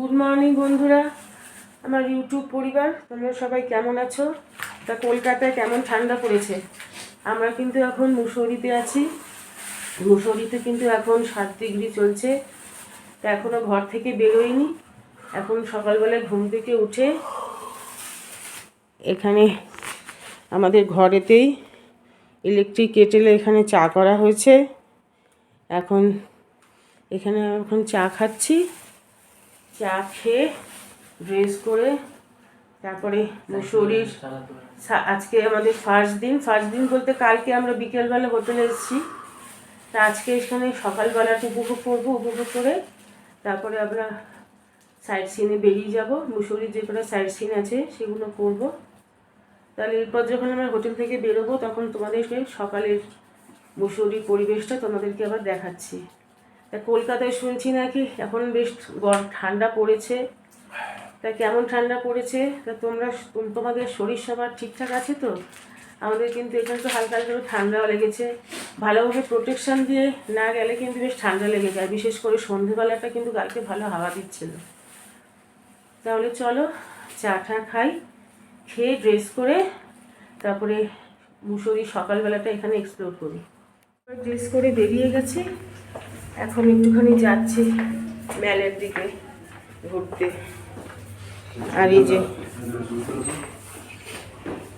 Good morning বন্ধুরা, আমার YouTube পরিবার, তোমরা সবাই কেমন আছো? তা কলকাতায় কেমন ঠান্ডা পড়েছে? আমরা কিন্তু এখন মুসৌরিতে আছি। মুসৌরিতে কিন্তু এখন 7 ডিগ্রি চলছে। তা এখনও ঘর থেকে বেরোয়নি। এখন সকালবেলায় ঘুম থেকে উঠে এখানে আমাদের ঘরেতেই ইলেকট্রিক কেটেলে এখানে চা করা হয়েছে। এখন চা খাচ্ছি। চা খেয়ে ড্রেস করে তারপরে মুসৌরির আজকে আমাদের ফার্স্ট দিন বলতে কালকে আমরা বিকেলবেলা হোটেলে এসেছি। তা আজকে এখানে সকালবেলাটা উপভোগ করে তারপরে আমরা সাইড সিনে বেরিয়ে যাব। মুসৌরির যে কটা সাইড সিন আছে সেগুলো করব। তাহলে এরপর যখন আমরা হোটেল থেকে বেরোবো তখন তোমাদেরকে সকালের মুসৌরির পরিবেশটা তোমাদেরকে আবার দেখাচ্ছি। তা কলকাতায় শুনছি নাকি এখন বেশ ঠান্ডা পড়েছে। তা কেমন ঠান্ডা পড়েছে? তা তোমাদের শরীর সবার ঠিকঠাক আছে তো? আমাদের কিন্তু এখানে তো হালকা হালকা ঠান্ডাও লেগেছে। ভালোভাবে প্রোটেকশান দিয়ে না গেলে কিন্তু বেশ ঠান্ডা লেগে যায়, বিশেষ করে সন্ধেবেলাটা কিন্তু কালকে ভালো হাওয়া দিচ্ছিল। তাহলে চলো চা খাই, খেয়ে ড্রেস করে তারপরে মুসৌরি সকালবেলাটা এখানে এক্সপ্লোর করি। ড্রেস করে বেরিয়ে গেছি, এখন একটুখানি যাচ্ছি মেলের দিকে ঘুরতে।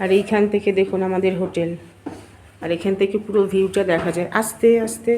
আর এইখান থেকে দেখুন আমাদের হোটেল, আর এখান থেকে পুরো ভিউটা দেখা যায়। আস্তে আস্তে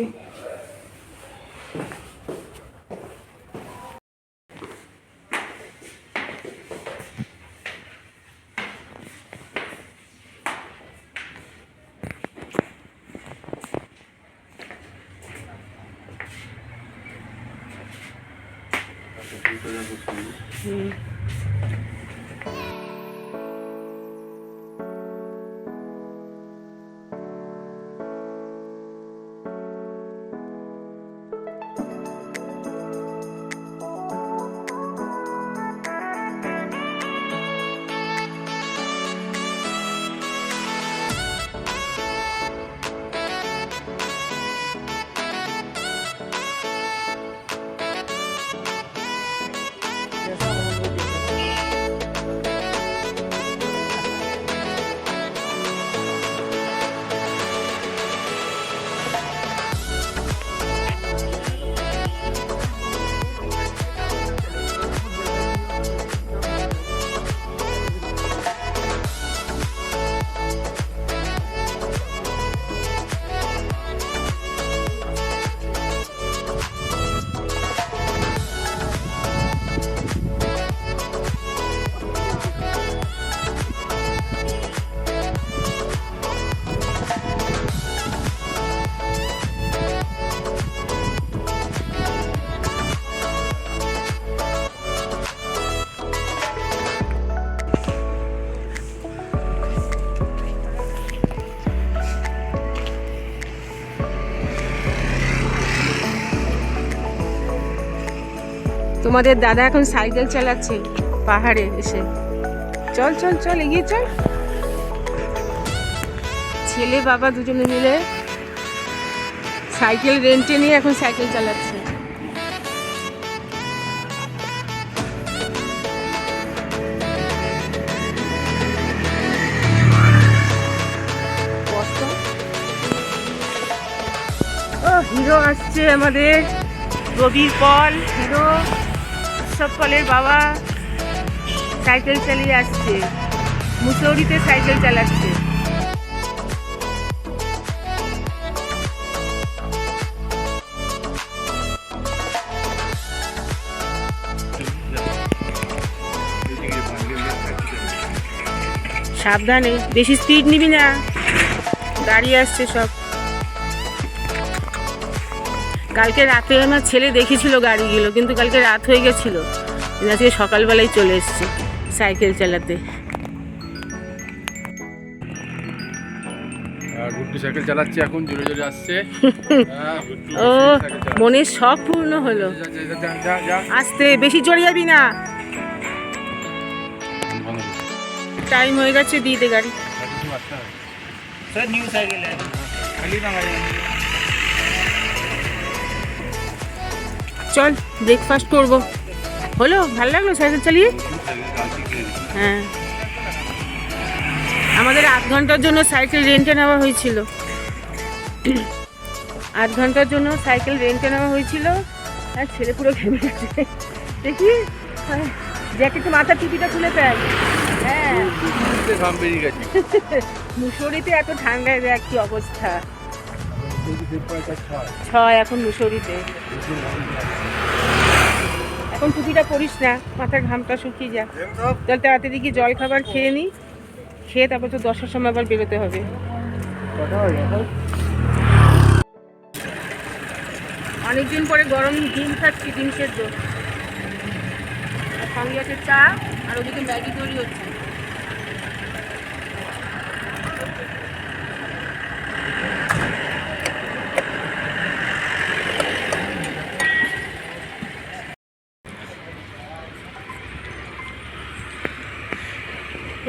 তোমাদের দাদা এখন সাইকেল চালাচ্ছে পাহাড়ে এসে। চল চল চল এগিয়ে চল। ছেলে বাবা দুজনে মিলে সাইকেল রেন্টে নিয়ে এখন সাইকেল চালাচ্ছে। ও হিরো আসছে আমাদের, রবির পল হিরো সব পলের বাবা সাইকেল চালিয়ে আসছে, মুসৌরিতে সাইকেল চালাচ্ছে। সাবধানে, বেশি স্পিড নিবি না, গাড়ি আসছে সব। কালকে রাতে আমার ছেলে দেখেছিল গাড়িগুলো, কিন্তু কালকে রাত হয়ে গেছিলো, আজকে সকালবেলায় চলে এসছে সাইকেল চালাতে। গুড্ডু সাইকেল চালাচ্ছে এখন, জোরে জোরে আসছে। ও মনের শখ পূর্ণ হলো। আসতে, বেশি জোরে যাবি না, টাইম হয়ে গেছে, দিয়ে দে গাড়ি। চল ব্রেকফাস্ট করবো। হলো, ভালো লাগলো সাইকেল চালিয়ে? হ্যাঁ, আমাদের 8 ঘন্টার জন্য সাইকেল রেন্টে নেওয়া হয়েছিল। 8 ঘন্টার জন্য সাইকেল রেন্টে নেওয়া হয়েছিল। আর ছেলে পুরো ঘেমে গেছে, দেখি জ্যাকেট মাথার টুপিটা খুলে ফেল। হ্যাঁ, মুসৌরিতে এত ঠান্ডায় দেখ কি অবস্থা। 6 এখন মুসৌরিতে। এখন টুপিটা পরিস না, মাথার ঘামটা শুকিয়ে যা। চল তাড়াতাড়ি কি জল খাবার খেয়ে নিই, খেয়ে তারপর তো 10টার সময় আবার বেরোতে হবে। অনেকদিন পরে গরম ডিম খাচ্ছি, ডিম সেদ্ধ, সঙ্গে আছে চা, আর ওদিকে ম্যাগি তৈরি হচ্ছে।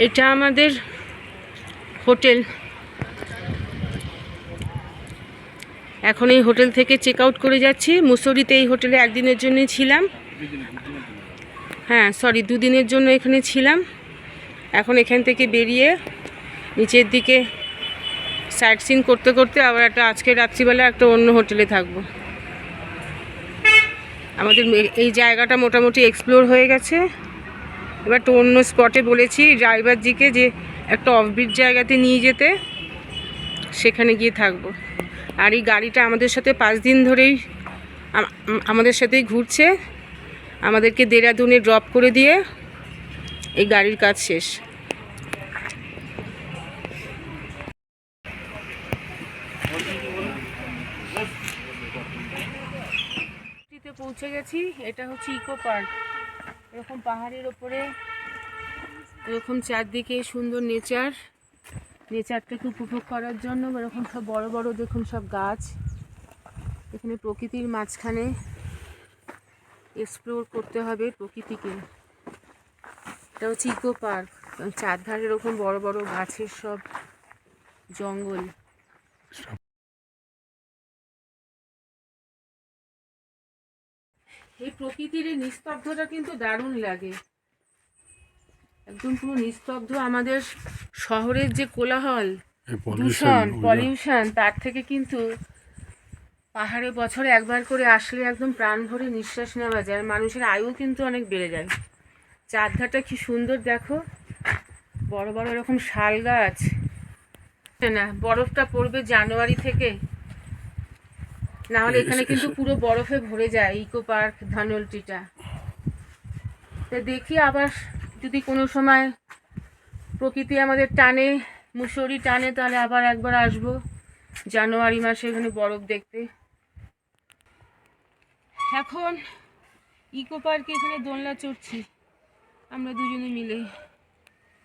এটা আমাদের হোটেল। এখন এই হোটেল থেকে চেক আউট করে যাচ্ছি। মুসৌরিতে এই হোটেলে একদিনের জন্যই ছিলাম। হ্যাঁ সরি, 2 দিনের জন্য এখানে ছিলাম। এখন এখান থেকে বেরিয়ে নিচের দিকে সাইট সিন করতে করতে আবার আজকে রাত্রিবেলা একটা অন্য হোটেলে থাকবো। আমাদের এই জায়গাটা মোটামুটি এক্সপ্লোর হয়ে গেছে। এবার তো অন্য স্পটে বলেছি ড্রাইভারজিকে যে একটা অফবিট জায়গাতে নিয়ে যেতে, সেখানে গিয়ে থাকবো। আর এই গাড়িটা আমাদের সাথে 5 দিন ধরেই আমাদের সাথেই ঘুরছে। আমাদেরকে দেরাদুনে ড্রপ করে দিয়ে এই গাড়ির কাজ শেষ। পৌঁছে গেছি। এটা হচ্ছে ইকো পার্ক। এরকম পাহাড়ের ওপরে এরকম চারদিকে সুন্দর নেচারটাকে উপভোগ করার জন্য এরকম সব বড় বড় দেখুন সব গাছ। এখানে প্রকৃতির মাঝখানে এক্সপ্লোর করতে হবে প্রকৃতিকে। এটা হচ্ছে ইকো পার্ক। চারধারে এরকম বড় বড় গাছের সব জঙ্গল। এই প্রকৃতির এই নিস্তব্ধতা কিন্তু দারুণ লাগে, একদম পুরো নিস্তব্ধ। আমাদের শহরের যে কোলাহল, দূষণ, পলিউশন, তার থেকে কিন্তু পাহাড়ে বছরে একবার করে আসলে একদম প্রাণ ভরে নিঃশ্বাস নেওয়া যায়। মানুষের আয়ু কিন্তু অনেক বেড়ে যায়। চারধারটা কি সুন্দর দেখো, বড় বড় এরকম শাল গাছ। না, বরফটা পড়বে জানুয়ারি থেকে, না হলে এখানে কিন্তু পুরো বরফে ভরে যায় ইকো পার্ক ধানলটিটা। তো দেখি আবার যদি কোনো সময় প্রকৃতি আমাদের টানে, মুসৌরি টানে, তাহলে আবার একবার আসবো জানুয়ারি মাসে এখানে বরফ দেখতে। এখন ইকো পার্কে এখানে দোলনা চড়ছি আমরা দুজনে মিলে।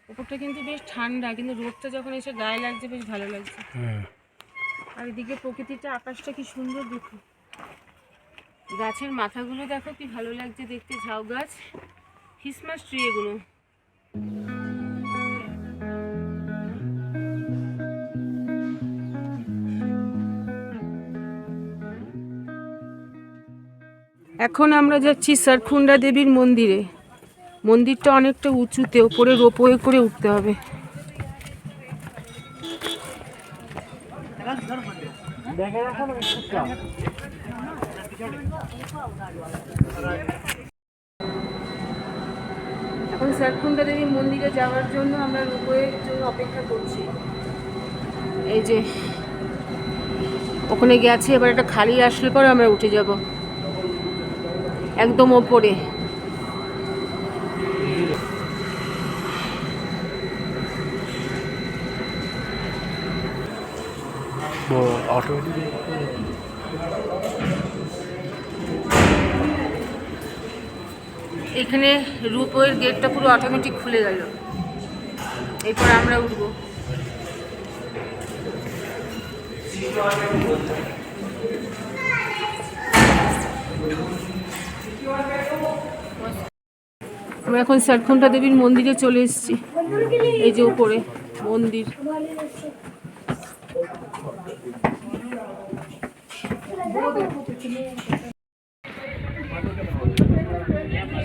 ওপরটা কিন্তু বেশ ঠান্ডা, কিন্তু রোদটা যখন এসে গায়ে লাগছে বেশ ভালো লাগছে। আর এদিকে প্রকৃতিটা, আকাশটা কি সুন্দর দেখো, গাছের মাথাগুলো দেখো কি ভালো লাগছে দেখতে, ঝাউ গাছ, ক্রিসমাস ট্রি এগুলো। এখন আমরা যাচ্ছি সরখুন্ডা দেবীর মন্দিরে। মন্দিরটা অনেকটা উঁচুতে, ওপরে রোপওয়ে করে উঠতে হবে। এখন সরখুন্ডা দেবীর মন্দিরে যাওয়ার জন্য আমরা রোপওয়ের জন্য অপেক্ষা করছি। এই যে ওখানে গেছে, এবার একটা খালি আসলে পরে আমরা উঠে যাব একদম ওপরে। এখানে রোপওয়ের গেটটা পুরো অটোমেটিক খুলে গেল, এরপর আমরা উঠবো। আমরা এখন সরখুন্ডা দেবীর মন্দিরে চলে এসেছি। এই যে উপরে মন্দির।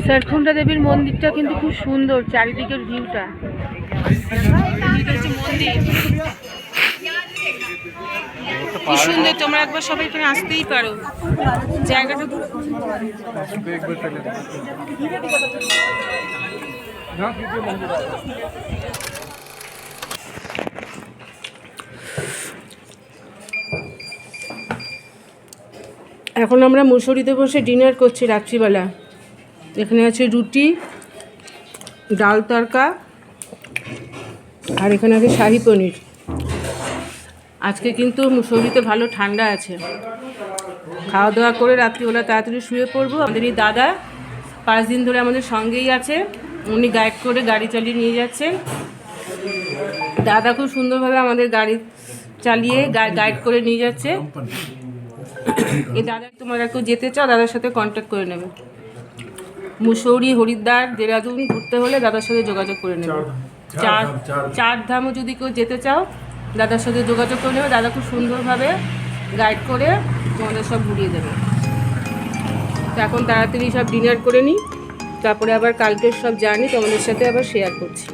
সরকুন্ডা দেবীর মন্দিরটা কিন্তু খুব সুন্দর, চারিদিকের ভিউটা। কি সুন্দর, তোমরা একবার সবাই এখানে আসতেই পারো, জায়গাটা এখন আমরা মুসুরিতে বসে ডিনার করছি রাত্রিবেলা। এখানে আছে রুটি, ডাল তড়কা, আর এখানে আছে শাহী পনির। আজকে কিন্তু মুসৌরিতে ভালো ঠান্ডা আছে। খাওয়া দাওয়া করে রাত্রিবেলা তাড়াতাড়ি শুয়ে পড়বো। আমাদের এই দাদা 5 দিন ধরে আমাদের সঙ্গেই আছে, উনি গাইড করে গাড়ি চালিয়ে নিয়ে যাচ্ছেন। দাদা খুব সুন্দরভাবে আমাদের গাড়ি চালিয়ে গাইড করে নিয়ে যাচ্ছে। এই দাদা, তোমরা কেউ যেতে চাও দাদার সাথে কন্ট্যাক্ট করে নেবে। মুসৌরি, হরিদ্বার, দেরাদুন ঘুরতে হলে দাদার সাথে যোগাযোগ করে নেবে। চার ধামও যদি কেউ যেতে চাও দাদার সাথে যোগাযোগ করে নেবে। দাদা খুব সুন্দরভাবে গাইড করে তোমাদের সব ঘুরিয়ে দেবে। তো এখন তাড়াতাড়ি সব ডিনার করে নিই, তারপরে আবার কালকের সব জার্নি তোমাদের সাথে আবার শেয়ার করছি।